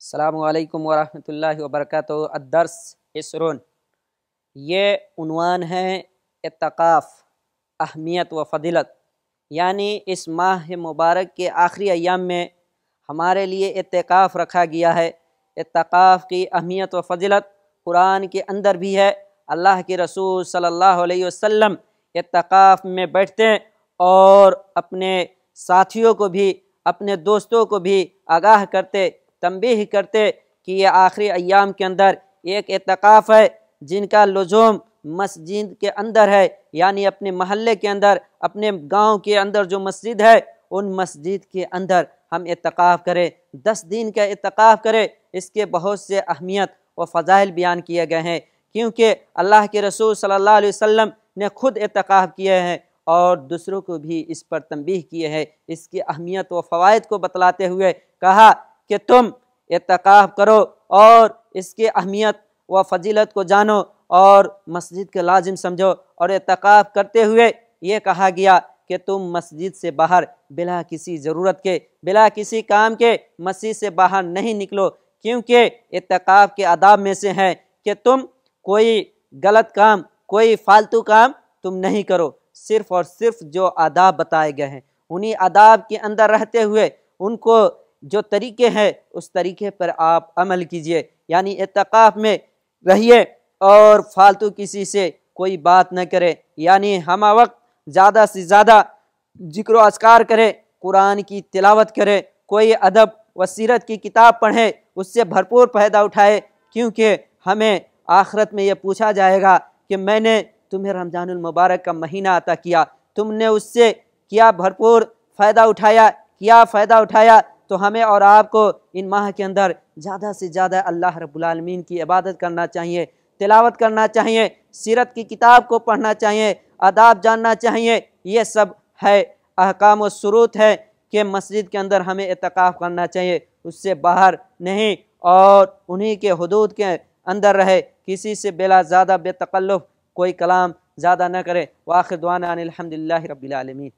السلام علیکم ورحمۃ وبرکاتہ۔ الدرس عشرون، یہ عنوان ہے اعتکاف، اہمیت و فضیلت، یعنی اس ماہ مبارک کے آخری ایام میں ہمارے لیے اعتکاف رکھا گیا ہے۔ اعتکاف کی اہمیت و فضیلت قرآن کے اندر بھی ہے۔ اللہ کے رسول صلی اللہ علیہ وسلم اعتکاف میں بیٹھتے اور اپنے ساتھیوں کو بھی، اپنے دوستوں کو بھی آگاہ کرتے، تنبیہ کرتے کہ یہ آخری ایام کے اندر ایک اعتکاف ہے جن کا لزوم مسجد کے اندر ہے، یعنی اپنے محلے کے اندر، اپنے گاؤں کے اندر جو مسجد ہے ان مسجد کے اندر ہم اعتکاف کریں، 10 دن کا اعتکاف کریں۔ اس کے بہت سے اہمیت و فضائل بیان کیے گئے ہیں، کیونکہ اللہ کے رسول صلی اللہ علیہ وسلم نے خود اعتکاف کیے ہیں اور دوسروں کو بھی اس پر تنبیہ کیے ہیں۔ اس کی اہمیت و فوائد کو بتلاتے ہوئے کہا کہ تم اعتکاف کرو اور اس کی اہمیت و فضیلت کو جانو اور مسجد کے لازم سمجھو، اور اعتکاف کرتے ہوئے یہ کہا گیا کہ تم مسجد سے باہر بلا کسی ضرورت کے، بلا کسی کام کے مسجد سے باہر نہیں نکلو، کیونکہ اعتکاف کے آداب میں سے ہے کہ تم کوئی غلط کام، کوئی فالتو کام تم نہیں کرو، صرف اور صرف جو آداب بتائے گئے ہیں انہی آداب کے اندر رہتے ہوئے ان کو جو طریقے ہیں اس طریقے پر آپ عمل کیجئے، یعنی اعتکاف میں رہیے اور فالتو کسی سے کوئی بات نہ کرے، یعنی ہمہ وقت زیادہ سے زیادہ ذکر و اذکار کرے، قرآن کی تلاوت کرے، کوئی ادب و سیرت کی کتاب پڑھے، اس سے بھرپور فائدہ اٹھائے، کیونکہ ہمیں آخرت میں یہ پوچھا جائے گا کہ میں نے تمہیں رمضان المبارک کا مہینہ عطا کیا، تم نے اس سے کیا بھرپور فائدہ اٹھایا، کیا فائدہ اٹھایا؟ تو ہمیں اور آپ کو ان ماہ کے اندر زیادہ سے زیادہ اللہ رب العالمین کی عبادت کرنا چاہیے، تلاوت کرنا چاہیے، سیرت کی کتاب کو پڑھنا چاہیے، آداب جاننا چاہیے۔ یہ سب ہے احکام و شروط ہے کہ مسجد کے اندر ہمیں اعتکاف کرنا چاہیے، اس سے باہر نہیں، اور انہی کے حدود کے اندر رہے، کسی سے بلا زیادہ بے تکلف کوئی کلام زیادہ نہ کرے۔ وآخر دعوانا ان الحمدللہ رب العالمین۔